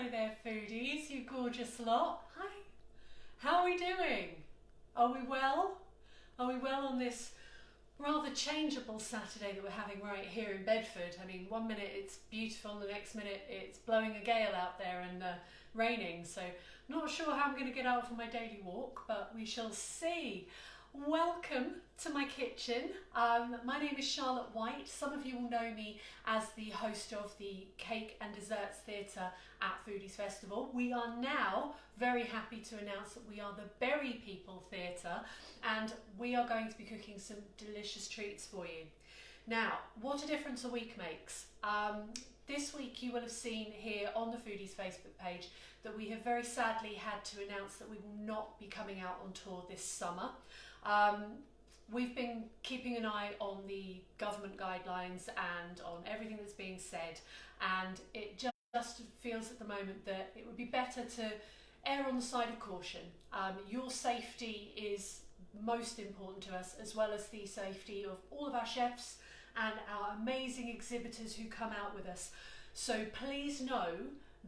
Hello there, foodies, you gorgeous lot. Hi. How are we doing? Are we well? Are we well on this rather changeable Saturday that we're having right here in Bedford? I mean, one minute it's beautiful, the next minute it's blowing a gale out there and raining. So not sure how I'm going to get out for my daily walk, but we shall see. Welcome to my kitchen. My name is Charlotte White. Some of you will know me as the host of the Cake and Desserts Theatre at Foodies Festival. We are now very happy to announce that we are the Berry People Theatre, and we are going to be cooking some delicious treats for you. Now, what a difference a week makes. This week you will have seen here on the Foodies Facebook page that we have very sadly had to announce that we will not be coming out on tour this summer. We've been keeping an eye on the government guidelines and on everything that's being said, and it just feels at the moment that it would be better to err on the side of caution. Your safety is most important to us, as well as the safety of all of our chefs and our amazing exhibitors who come out with us. So please know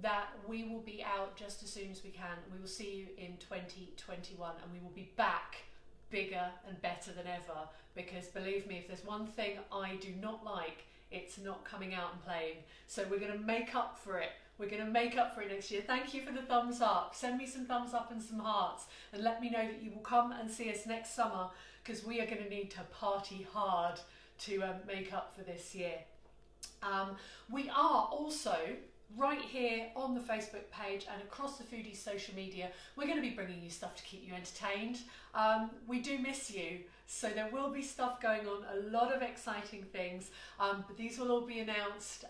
that we will be out just as soon as we can. We will see you in 2021, and we will be back bigger and better than ever, because believe me, if there's one thing I do not like, it's not coming out and playing. So we're going to make up for it. We're going to make up for it next year. Thank you for the thumbs up. Send me some thumbs up and some hearts, and let me know that you will come and see us next summer, because we are going to need to party hard to make up for this year. We are also right here on the Facebook page and across the Foodies social media. We're going to be bringing you stuff to keep you entertained. We do miss you, so there will be stuff going on, a lot of exciting things, but these will all be announced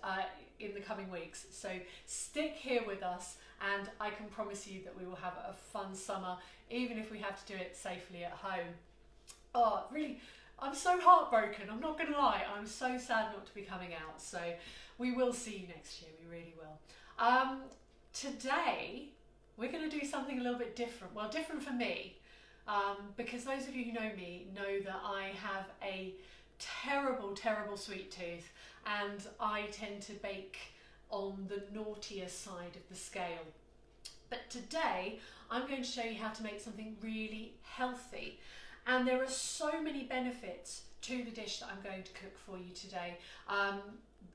in the coming weeks. So stick here with us, and I can promise you that we will have a fun summer, even if we have to do it safely at home. Oh, really, I'm so heartbroken, I'm not going to lie. I'm so sad not to be coming out. So we will see you next year, we really will. Today, we're going to do something a little bit different. Well, different for me, because those of you who know me know that I have a terrible, terrible sweet tooth, and I tend to bake on the naughtier side of the scale. But today, I'm going to show you how to make something really healthy. And there are so many benefits to the dish that I'm going to cook for you today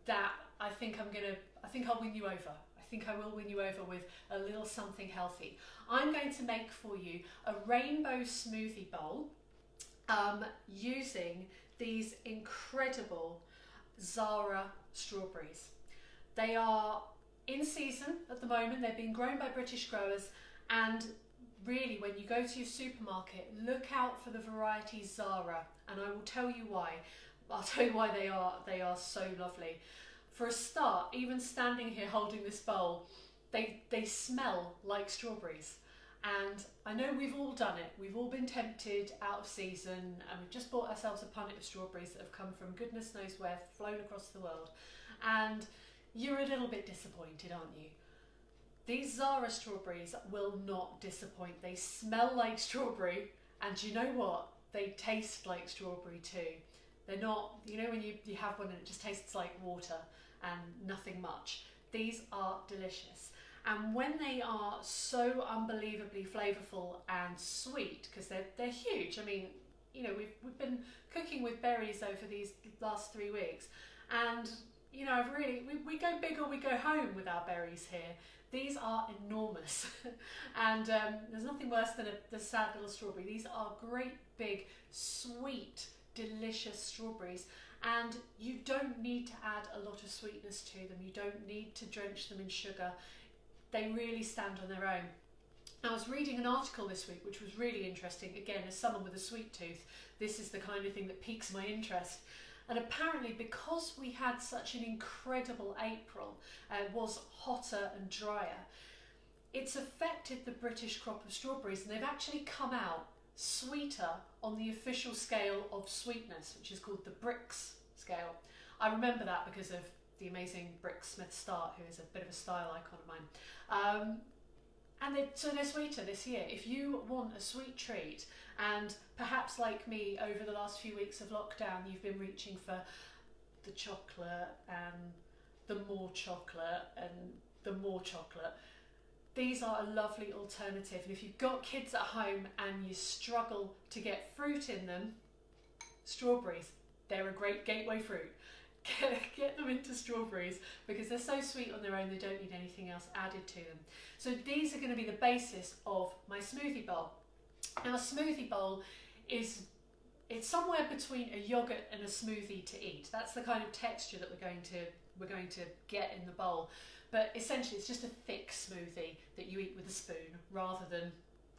that I think I'll win you over. I think I will win you over with a little something healthy. I'm going to make for you a rainbow smoothie bowl using these incredible Zara strawberries. They are in season at the moment. They're being grown by British growers, and really, when you go to your supermarket, look out for the variety Zara, and I will tell you why. I'll tell you why they are so lovely. For a start, even standing here holding this bowl, they smell like strawberries. And I know we've all done it. We've all been tempted out of season, and we've just bought ourselves a punnet of strawberries that have come from goodness knows where, flown across the world. And you're a little bit disappointed, aren't you? These Zara strawberries will not disappoint. They smell like strawberry, and you know what? They taste like strawberry too. They're not, you know when you have one and it just tastes like water and nothing much. These are delicious. And when they are so unbelievably flavourful and sweet, because they're huge. I mean, you know, we've been cooking with berries over these last 3 weeks, and you know, we go big or we go home with our berries here. These are enormous, and there's nothing worse than the sad little strawberry. These are great big, sweet, delicious strawberries, and you don't need to add a lot of sweetness to them. You don't need to drench them in sugar. They really stand on their own. I was reading an article this week which was really interesting. Again, as someone with a sweet tooth, this is the kind of thing that piques my interest. And apparently, because we had such an incredible April, it was hotter and drier, it's affected the British crop of strawberries, and they've actually come out sweeter on the official scale of sweetness, which is called the Brix scale. I remember that because of the amazing Brix Smith-Start, who is a bit of a style icon of mine. So they're sweeter this year. If you want a sweet treat, and perhaps like me over the last few weeks of lockdown, you've been reaching for the chocolate and the more chocolate and the more chocolate, these are a lovely alternative. And if you've got kids at home and you struggle to get fruit in them, strawberries, they're a great gateway fruit. Get them into strawberries because they're so sweet on their own, they don't need anything else added to them. So these are going to be the basis of my smoothie bowl. Now a smoothie bowl it's somewhere between a yogurt and a smoothie to eat. That's the kind of texture that we're going to get in the bowl. But essentially it's just a thick smoothie that you eat with a spoon rather than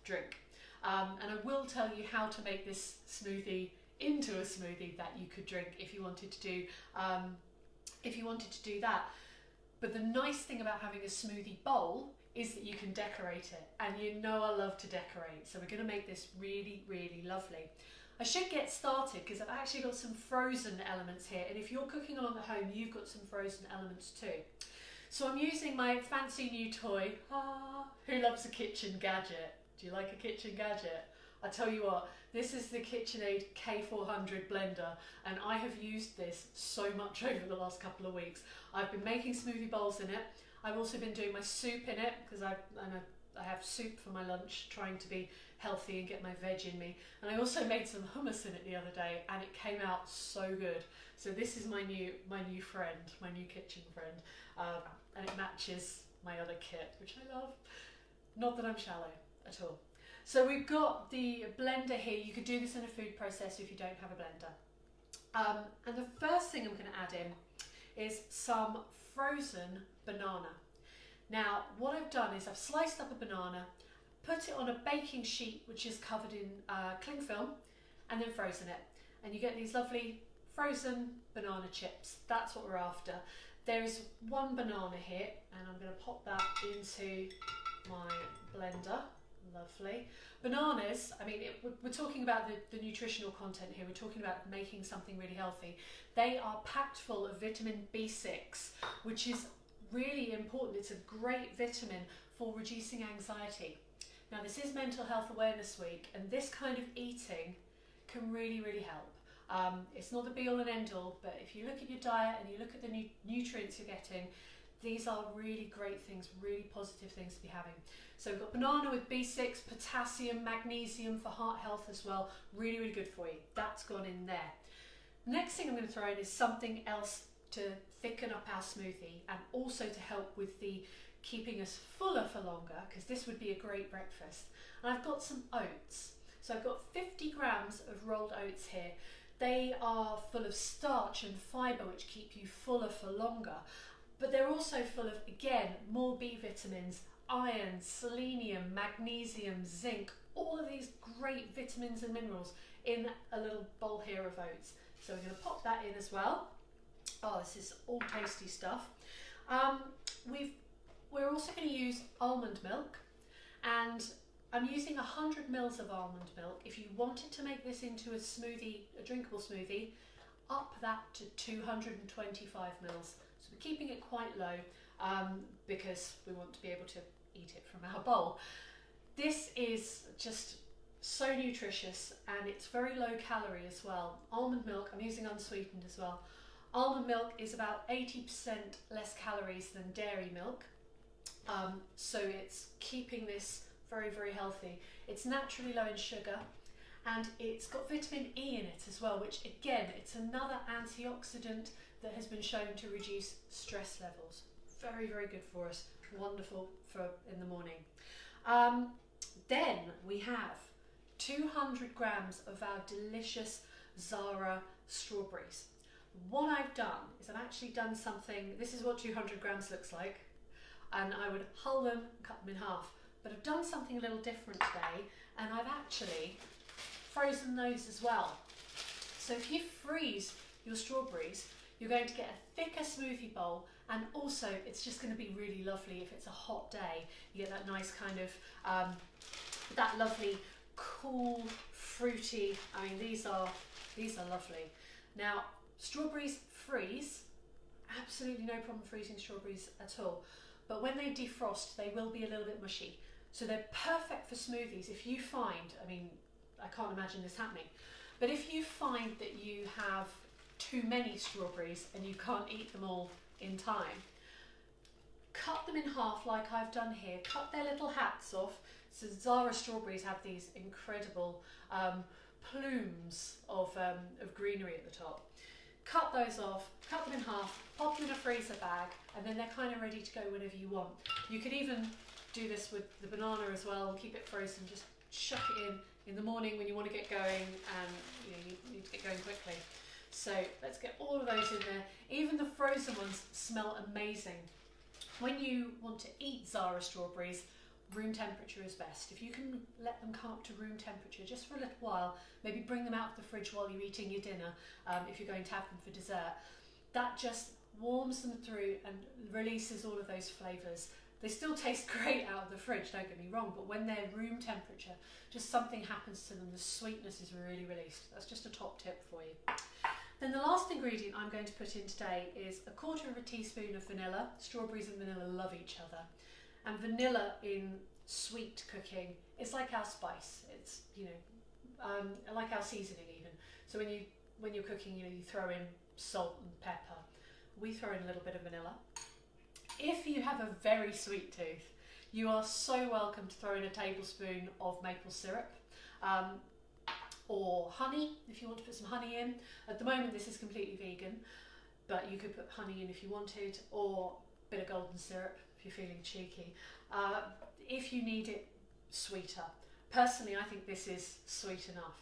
drink. And I will tell you how to make this smoothie into a smoothie that you could drink if you wanted to do that. But the nice thing about having a smoothie bowl is that you can decorate it, and you know I love to decorate, so we're going to make this really, really lovely. I should get started because I've actually got some frozen elements here, and if you're cooking along at home, you've got some frozen elements too. So I'm using my fancy new toy. Who loves a kitchen gadget? Do you like a kitchen gadget? I tell you what, this is the Kitchenaid K400 blender, and I have used this so much over the last couple of weeks. I've been making smoothie bowls in it. I've also been doing my soup in it because I have soup for my lunch, trying to be healthy and get my veg in me. And I also made some hummus in it the other day, and it came out so good. So this is my new friend, my new kitchen friend, and it matches my other kit, which I love. Not that I'm shallow at all. So we've got the blender here. You could do this in a food processor if you don't have a blender. And the first thing I'm going to add in is some frozen banana. Now what I've done is I've sliced up a banana, put it on a baking sheet which is covered in cling film, and then frozen it. And you get these lovely frozen banana chips. That's what we're after. There is one banana here, and I'm going to pop that into my blender. Lovely. Bananas, I mean, we're talking about the nutritional content here. We're talking about making something really healthy. They are packed full of vitamin B6, which is really important. It's a great vitamin for reducing anxiety. Now, this is Mental Health Awareness Week, and this kind of eating can really, really help. It's not the be-all and end-all, but if you look at your diet and you look at the nutrients you're getting, these are really great things, really positive things to be having. So we've got banana with B6, potassium, magnesium for heart health as well. Really, really good for you. That's gone in there. Next thing I'm going to throw in is something else to thicken up our smoothie and also to help with the keeping us fuller for longer, because this would be a great breakfast. And I've got some oats. So I've got 50 grams of rolled oats here. They are full of starch and fibre which keep you fuller for longer. But they're also full of, again, more B vitamins, iron, selenium, magnesium, zinc, all of these great vitamins and minerals in a little bowl here of oats. So we're going to pop that in as well. Oh, this is all tasty stuff. We're also going to use almond milk, and I'm using 100 mils of almond milk. If you wanted to make this into a smoothie, a drinkable smoothie, up that to 225 mils. So we're keeping it quite low because we want to be able to eat it from our bowl. This is just so nutritious, and it's very low calorie as well. Almond milk, I'm using unsweetened as well. Almond milk is about 80% less calories than dairy milk. So it's keeping this very, very healthy. It's naturally low in sugar, and it's got vitamin E in it as well, which again, it's another antioxidant that has been shown to reduce stress levels. Very, very good for us. Wonderful for in the morning. Then we have 200 grams of our delicious Zara strawberries. What I've done is I've actually done something, this is what 200 grams looks like, and I would hull them, cut them in half, but I've done something a little different today, and I've actually frozen those as well. So if you freeze your strawberries, you're going to get a thicker smoothie bowl, and also it's just going to be really lovely if it's a hot day. You get that nice kind of, that lovely, cool, fruity, I mean these are lovely. Now, strawberries freeze, absolutely no problem freezing strawberries at all, but when they defrost they will be a little bit mushy. So they're perfect for smoothies if you find, I mean, I can't imagine this happening, but if you find that you have too many strawberries and you can't eat them all in time, cut them in half like I've done here, cut their little hats off. So Zara strawberries have these incredible plumes of greenery at the top. Cut those off, cut them in half, pop them in a freezer bag, and then they're kind of ready to go whenever you want. You could even do this with the banana as well and keep it frozen. Just chuck it in the morning when you want to get going and you need to get going quickly. So let's get all of those in there. Even the frozen ones smell amazing. When you want to eat Zara strawberries, room temperature is best. If you can let them come up to room temperature just for a little while, maybe bring them out of the fridge while you're eating your dinner, if you're going to have them for dessert, that just warms them through and releases all of those flavours. They still taste great out of the fridge, don't get me wrong, but when they're room temperature, just something happens to them. The sweetness is really released. That's just a top tip for you. Then the last ingredient I'm going to put in today is 1/4 teaspoon of vanilla. Strawberries and vanilla love each other. And vanilla in sweet cooking is like our spice. It's, like our seasoning even. So when you're cooking, you throw in salt and pepper. We throw in a little bit of vanilla. If you have a very sweet tooth, you are so welcome to throw in a tablespoon of maple syrup. Or honey, if you want to put some honey in. At the moment this is completely vegan, but you could put honey in if you wanted, or a bit of golden syrup if you're feeling cheeky. If you need it sweeter. Personally, I think this is sweet enough.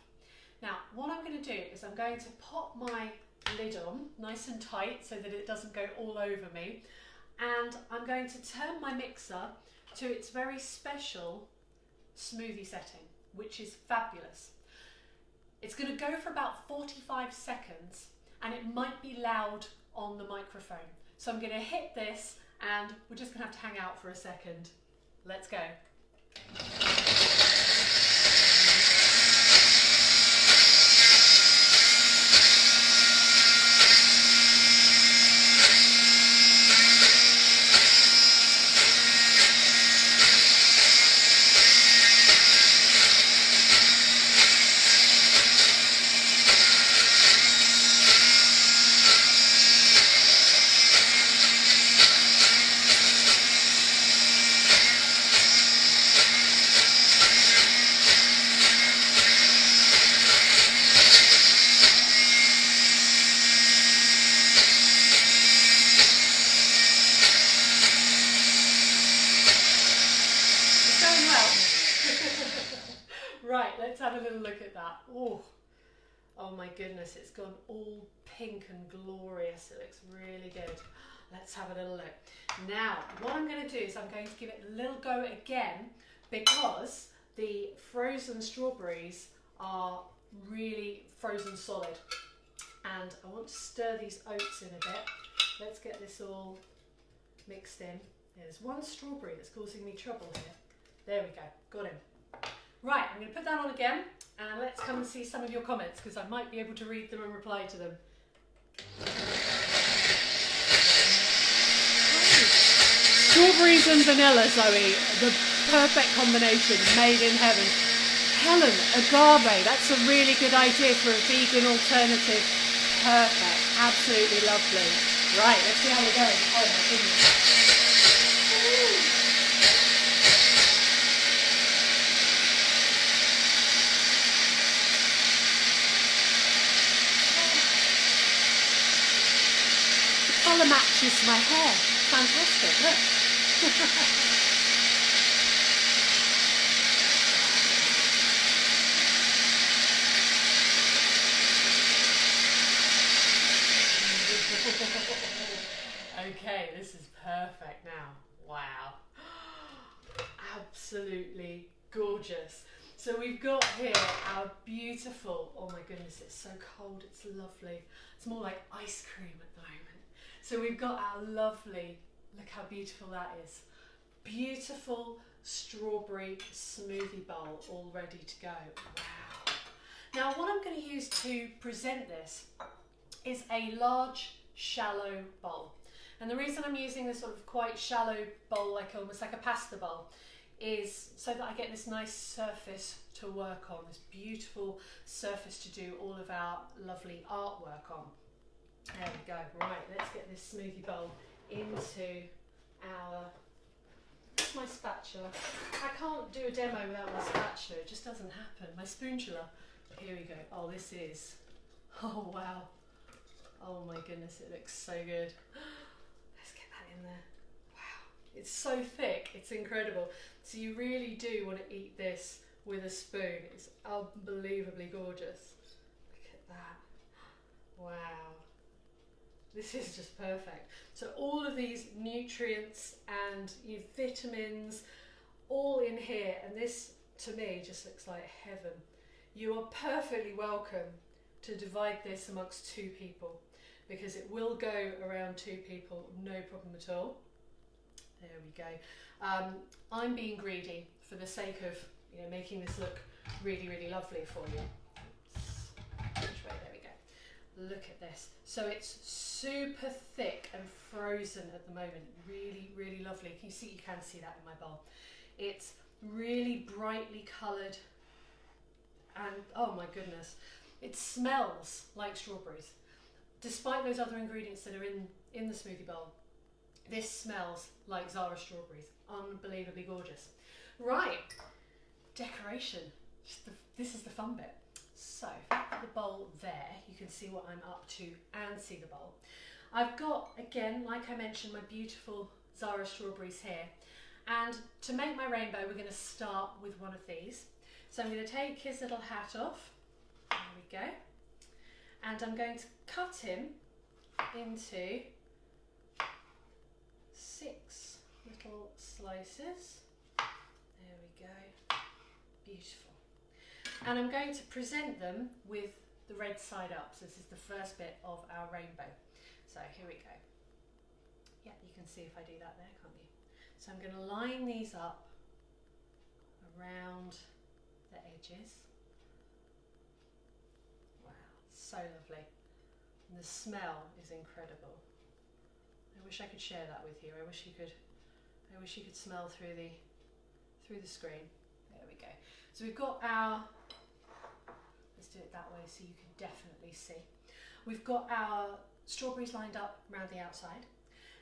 Now, what I'm going to do is I'm going to pop my lid on nice and tight so that it doesn't go all over me, and I'm going to turn my mixer to its very special smoothie setting, which is fabulous. It's going to go for about 45 seconds and it might be loud on the microphone. So I'm going to hit this and we're just going to have to hang out for a second. Let's go. Right, let's have a little look at that. Oh my goodness, it's gone all pink and glorious. It looks really good. Let's have a little look. Now, what I'm going to do is I'm going to give it a little go again, because the frozen strawberries are really frozen solid. And I want to stir these oats in a bit. Let's get this all mixed in. There's one strawberry that's causing me trouble here. There we go, got him. Right, I'm going to put that on again, and let's come and see some of your comments, because I might be able to read them and reply to them. Strawberries and vanilla, Zoe, the perfect combination, made in heaven. Helen, agave, that's a really good idea for a vegan alternative. Perfect, absolutely lovely. Right, let's see how we're going. Oh my goodness. Colour matches my hair. Fantastic, look. Okay, this is perfect now. Wow. Absolutely gorgeous. So we've got here our beautiful, oh my goodness, it's so cold, it's lovely. It's more like ice cream at the moment. So we've got our lovely, look how beautiful that is. Beautiful strawberry smoothie bowl all ready to go. Wow. Now what I'm going to use to present this is a large, shallow bowl. And the reason I'm using this sort of quite shallow bowl, like almost like a pasta bowl, is so that I get this nice surface to work on, this beautiful surface to do all of our lovely artwork on. There we go. Right, let's get this smoothie bowl into our, where's my spatula? I can't do a demo without my spatula, it just doesn't happen. My spoonula. Here we go. Oh, this is, oh wow. Oh my goodness, it looks so good. Let's get that in there. Wow, it's so thick, it's incredible. So you really do want to eat this with a spoon. It's unbelievably gorgeous. Look at that. Wow. This is just perfect. So all of these nutrients and vitamins all in here, and this to me just looks like heaven. You are perfectly welcome to divide this amongst 2 people because it will go around 2 people, no problem at all. There we go. I'm being greedy for the sake of making this look really, really lovely for you. Which way? There we go. Look at this. So it's super thick and frozen at the moment. Really, really lovely. Can you see? You can see that in my bowl. It's really brightly coloured, and oh my goodness, it smells like strawberries. Despite those other ingredients that are in the smoothie bowl, this smells like Zara strawberries. Unbelievably gorgeous. Right, decoration. This is the fun bit. So if I put the bowl there, you can see what I'm up to and see the bowl. I've got, again, like I mentioned, my beautiful Zara strawberries here. And to make my rainbow, we're going to start with one of these. So I'm going to take his little hat off. There we go. And I'm going to cut him into 6 little slices. There we go. Beautiful. And I'm going to present them with the red side up. So this is the first bit of our rainbow. So here we go. Yeah, you can see if I do that there, can't you? So I'm going to line these up around the edges. Wow, so lovely. And the smell is incredible. I wish I could share that with you. I wish you could smell through the screen. There we go. So we've got our, let's do it that way so you can definitely see. We've got our strawberries lined up around the outside.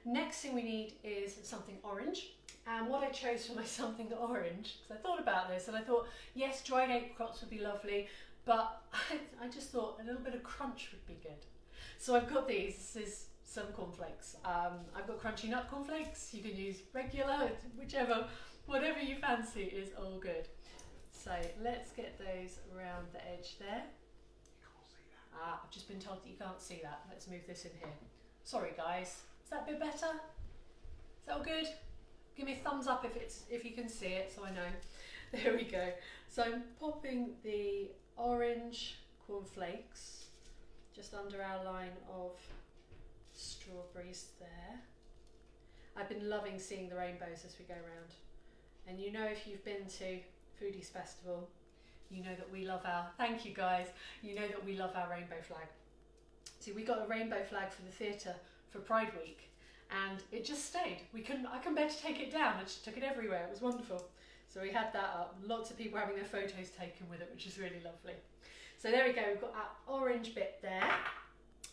Next thing we need is something orange. And what I chose for my something orange, because I thought about this and I thought, yes, dried apricots would be lovely, but I just thought a little bit of crunch would be good. So I've got these. This is some cornflakes. I've got crunchy nut cornflakes. You can use regular, whichever, whatever you fancy is all good. So let's get those around the edge there. You can't see that. I've just been told that you can't see that. Let's move this in here. Sorry guys. Is that a bit better? Is that all good? Give me a thumbs up if you can see it so I know. There we go. So I'm popping the orange cornflakes just under our line of strawberries there. I've been loving seeing the rainbows as we go around. And you know, if you've been to Foodies Festival, you know that we love our, thank you guys, you know that we love our rainbow flag. See, we got a rainbow flag for the theatre for Pride Week and it just stayed. I couldn't bear to take it down. I just took it everywhere. It was wonderful. So we had that up. Lots of people having their photos taken with it, which is really lovely. So there we go. We've got our orange bit there.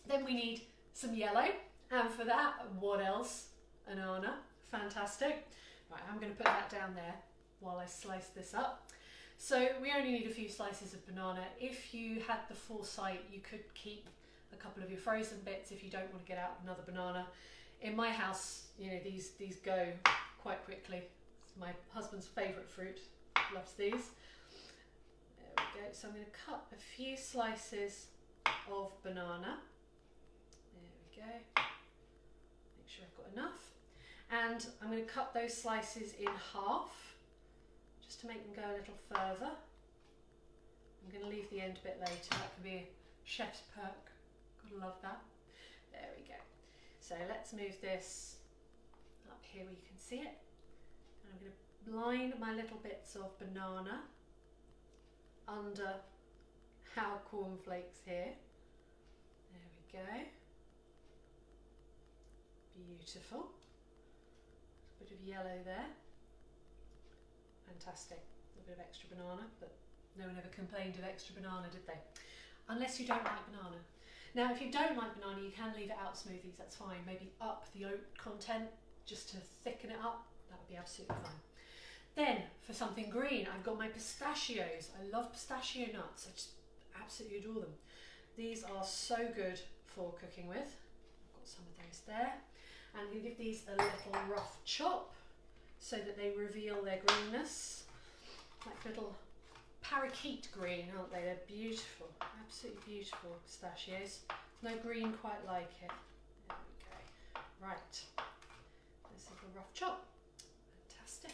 Then we need some yellow. And for that, what else? An banana. Fantastic. Right, I'm going to put that down there while I slice this up. So we only need a few slices of banana. If you had the foresight, you could keep a couple of your frozen bits if you don't want to get out another banana. In my house, you know, these go quite quickly. It's my husband's favourite fruit. Loves these. There we go. So I'm going to cut a few slices of banana. There we go. Make sure I've got enough. And I'm going to cut those slices in half, just to make them go a little further. I'm going to leave the end bit later. That can be a chef's perk. Gotta love that. There we go. So let's move this up here where you can see it. And I'm going to line my little bits of banana under our cornflakes here. There we go. Beautiful. A bit of yellow there. Fantastic. A little bit of extra banana, but no one ever complained of extra banana, did they? Unless you don't like banana. Now, if you don't like banana, you can leave it out smoothies, that's fine. Maybe up the oat content just to thicken it up, that would be absolutely fine. Then for something green, I've got my pistachios. I love pistachio nuts. I just absolutely adore them. These are so good for cooking with. I've got some of those there. And I'm going to give these a little rough chop so that they reveal their greenness. Like little parakeet green, aren't they? They're beautiful, absolutely beautiful pistachios. No green quite like it. There we go. Right, this little rough chop. Fantastic.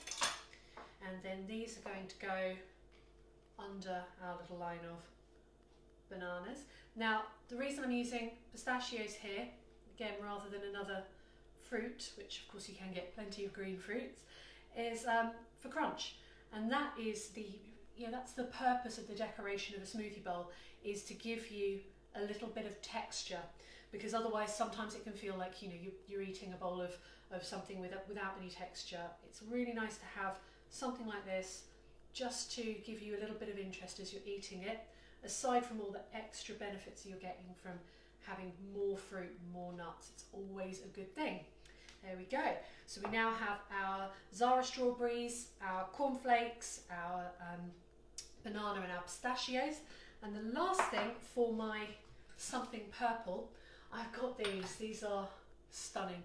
And then these are going to go under our little line of bananas. Now, the reason I'm using pistachios here, again, rather than another fruit, which of course you can get plenty of green fruits, is for crunch. And that is that's the purpose of the decoration of a smoothie bowl, is to give you a little bit of texture, because otherwise sometimes it can feel like you're eating a bowl of something without any texture. It's really nice to have something like this just to give you a little bit of interest as you're eating it, aside from all the extra benefits you're getting from having more fruit, more nuts. It's always a good thing. There we go. So we now have our Zara strawberries, our cornflakes, our banana and our pistachios. And the last thing for my something purple, I've got these. These are stunning.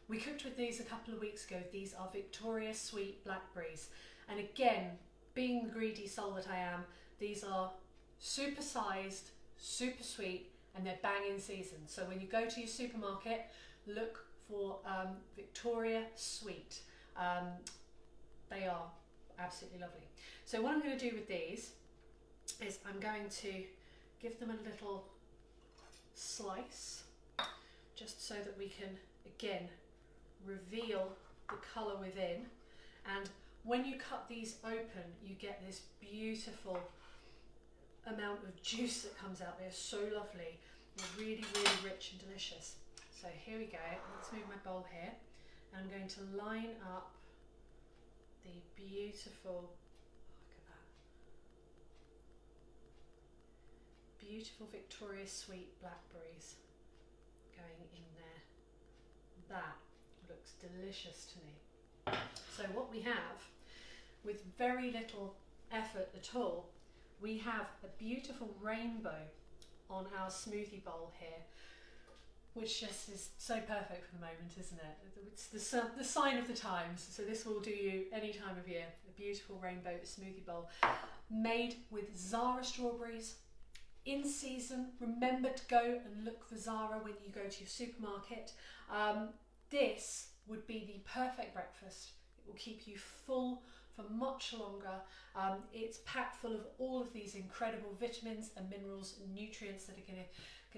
We cooked with these a couple of weeks ago. These are Victoria Sweet Blackberries. And again, being the greedy soul that I am, these are super sized, super sweet, and they're bang in season. So when you go to your supermarket, look for Victoria Sweet. They are absolutely lovely. So what I'm going to do with these is I'm going to give them a little slice, just so that we can again reveal the colour within. And when you cut these open, you get this beautiful amount of juice that comes out. They're so lovely. They're really, really rich and delicious. So here we go. Let's move my bowl here. And I'm going to line up the beautiful, look at that, beautiful Victoria Sweet Blackberries going in there. That looks delicious to me. So what we have, with very little effort at all, we have a beautiful rainbow on our smoothie bowl here, which just is so perfect for the moment, isn't it? It's the sign of the times. So this will do you any time of year. A beautiful rainbow smoothie bowl made with Zara strawberries, in season. Remember to go and look for Zara when you go to your supermarket. This would be the perfect breakfast. It will keep you full for much longer. It's packed full of all of these incredible vitamins and minerals and nutrients that are going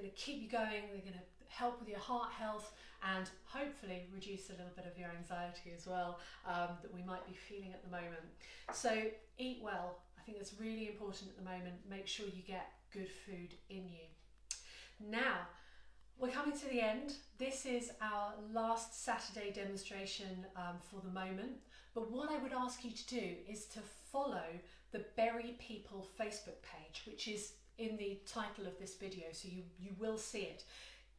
to keep you going. They're going to help with your heart health and hopefully reduce a little bit of your anxiety as well, that we might be feeling at the moment. So eat well. I think that's really important at the moment. Make sure you get good food in you. Now, we're coming to the end. This is our last Saturday demonstration for the moment. But what I would ask you to do is to follow the Berry People Facebook page, which is in the title of this video, so you will see it.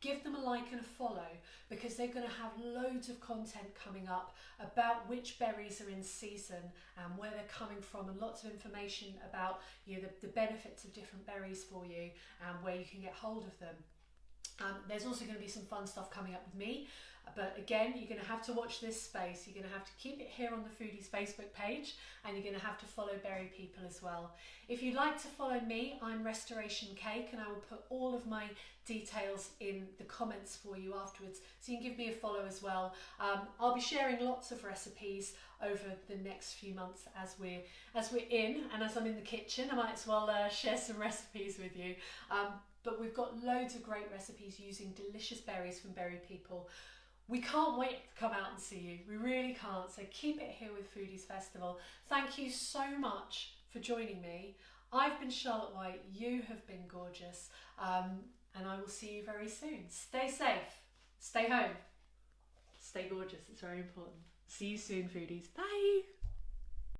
Give them a like and a follow, because they're going to have loads of content coming up about which berries are in season and where they're coming from, and lots of information about the benefits of different berries for you and where you can get hold of them. There's also going to be some fun stuff coming up with me, but again, you're going to have to watch this space. You're going to have to keep it here on the Foodies Facebook page, and you're going to have to follow Berry People as well. If you'd like to follow me, I'm Restoration Cake, and I will put all of my details in the comments for you afterwards, so you can give me a follow as well. I'll be sharing lots of recipes over the next few months as we're in, and as I'm in the kitchen, I might as well share some recipes with you. But we've got loads of great recipes using delicious berries from Berry People. We can't wait to come out and see you. We really can't. So keep it here with Foodies Festival. Thank you so much for joining me. I've been Charlotte White. You have been gorgeous. And I will see you very soon. Stay safe. Stay home. Stay gorgeous. It's very important. See you soon, Foodies. Bye.